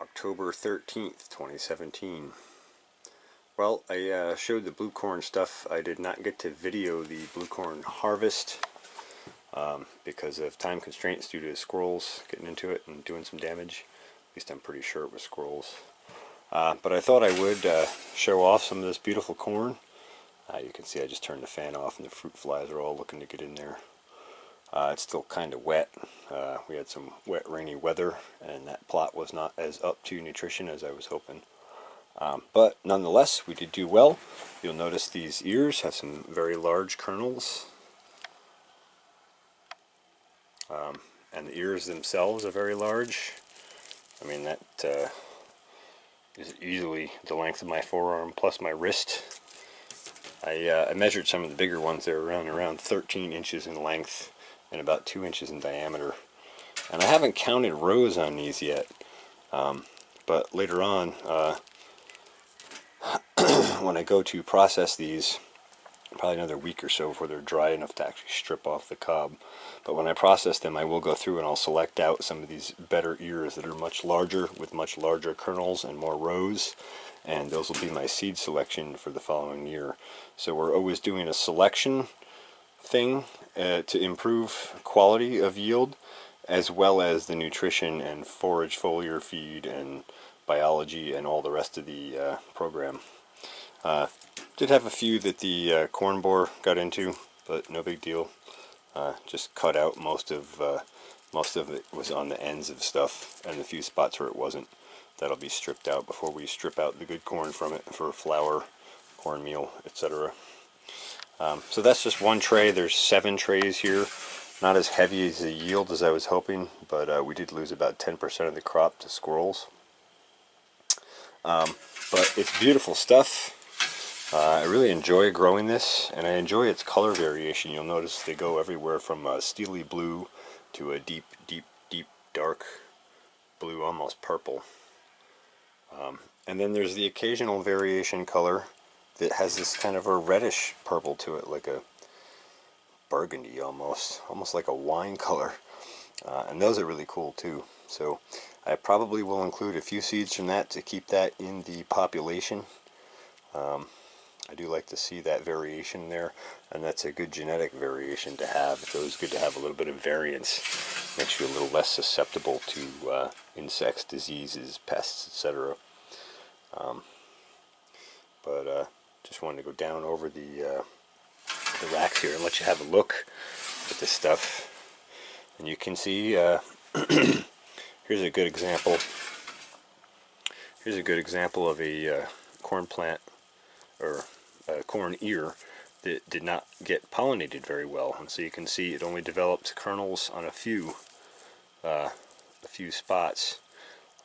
October 13th, 2017. Well, I showed the blue corn stuff. I did not get to video the blue corn harvest because of time constraints due to squirrels getting into it and doing some damage. At least I'm pretty sure it was squirrels. But I thought I would show off some of this beautiful corn. You can see I just turned the fan off and the fruit flies are all looking to get in there. It's still kind of wet. We had some wet, rainy weather, and that plot was not as up to nutrition as I was hoping. But nonetheless, we did do well. You'll notice these ears have some very large kernels. And the ears themselves are very large. I mean, that is easily the length of my forearm plus my wrist. I measured some of the bigger ones. They're around 13 inches in length and about 2 inches in diameter. And I haven't counted rows on these yet. But later on, when I go to process these, probably another week or so before they're dry enough to actually strip off the cob. But when I process them, I will go through and I'll select out some of these better ears that are much larger, with much larger kernels and more rows. And those will be my seed selection for the following year. So we're always doing a selection thing to improve quality of yield, as well as the nutrition and forage foliar feed and biology and all the rest of the program. Did have a few that the corn borer got into, but no big deal. Just cut out most of it was on the ends of stuff, and the few spots where it wasn't, that'll be stripped out before we strip out the good corn from it for flour, cornmeal, etc. So that's just one tray. There's 7 trays here. Not as heavy as the yield as I was hoping, but we did lose about 10% of the crop to squirrels. But it's beautiful stuff. I really enjoy growing this, and I enjoy its color variation. You'll notice they go everywhere from a steely blue to a deep, deep, deep dark blue, almost purple. And then there's the occasional variation color that has this kind of a reddish purple to it, like a burgundy almost like a wine color. And those are really cool too. So I probably will include a few seeds from that to keep that in the population. I do like to see that variation there, and that's a good genetic variation to have. It's always good to have a little bit of variance. Makes you a little less susceptible to insects, diseases, pests, etc. But just wanted to go down over the racks here and let you have a look at this stuff. And you can see, here's a good example. Here's a good example of a corn plant, or a corn ear, that did not get pollinated very well. And so you can see it only developed kernels on a few spots.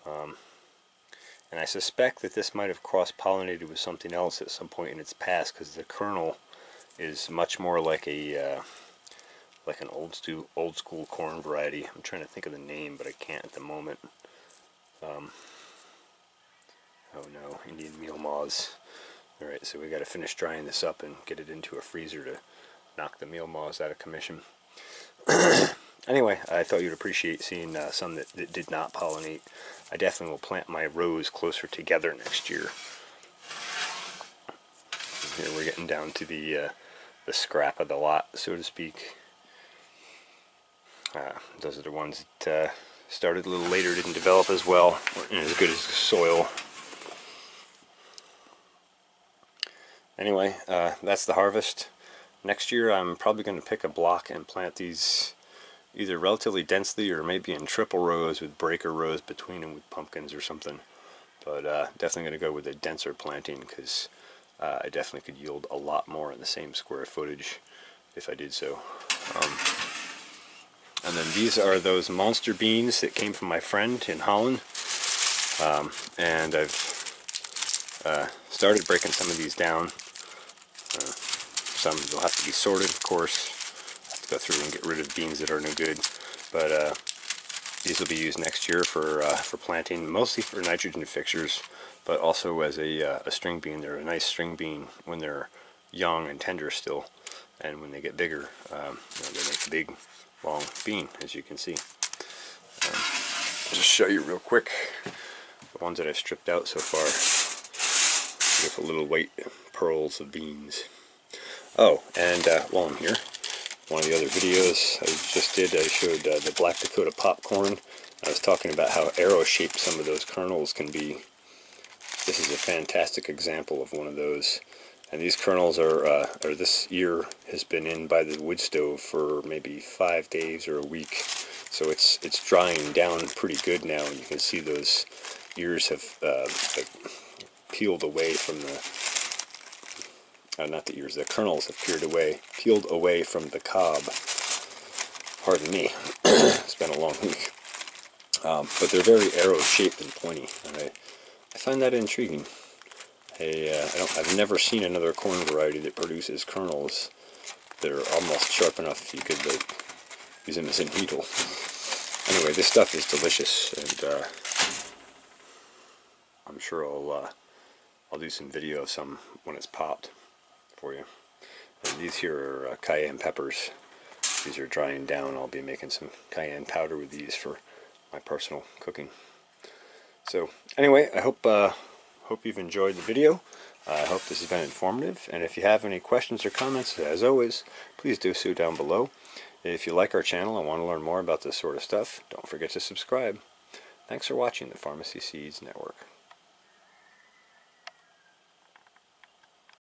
And I suspect that this might have cross-pollinated with something else at some point in its past, because the kernel is much more like a like an old school corn variety. I'm trying to think of the name, but I can't at the moment. Oh no, Indian meal moths. Alright, so we got to finish drying this up and get it into a freezer to knock the meal moths out of commission. Anyway, I thought you'd appreciate seeing some that did not pollinate. I definitely will plant my rows closer together next year. And here we're getting down to the scrap of the lot, so to speak. Those are the ones that started a little later, didn't develop as well, weren't as good as the soil. Anyway, that's the harvest. Next year I'm probably going to pick a block and plant these either relatively densely or maybe in triple rows with breaker rows between them with pumpkins or something. But definitely going to go with a denser planting, because I definitely could yield a lot more in the same square footage if I did so. And then these are those monster beans that came from my friend in Holland. And I've started breaking some of these down. Some will have to be sorted, of course. I have to go through and get rid of beans that are no good. But these will be used next year for planting, mostly for nitrogen fixtures, but also as a string bean. They're a nice string bean when they're young and tender still, and when they get bigger, they make a big, long bean, as you can see. Just show you real quick The ones that I've stripped out so far, beautiful little white pearls of beans. Oh, and while I'm here, one of the other videos I just did, I showed the Black Dakota popcorn. I was talking about how arrow-shaped some of those kernels can be. This is a fantastic example of one of those. And these kernels are, or this ear has been in by the wood stove for maybe 5 days or a week. So it's drying down pretty good now. You can see those ears have peeled away from the, not the ears, the kernels have peeled away from the cob. Pardon me, it's been a long week. But they're very arrow-shaped and pointy. And I find that intriguing. I've never seen another corn variety that produces kernels that are almost sharp enough you could use them as a needle. Anyway, this stuff is delicious, and I'm sure I'll do some video of some when it's popped for you. And these here are cayenne peppers. These are drying down. I'll be making some cayenne powder with these for my personal cooking. So anyway, I hope you've enjoyed the video. I hope this has been informative, and if you have any questions or comments, as always, please do so down below. If you like our channel and want to learn more about this sort of stuff, don't forget to subscribe. Thanks for watching the Farmacy Seeds Network.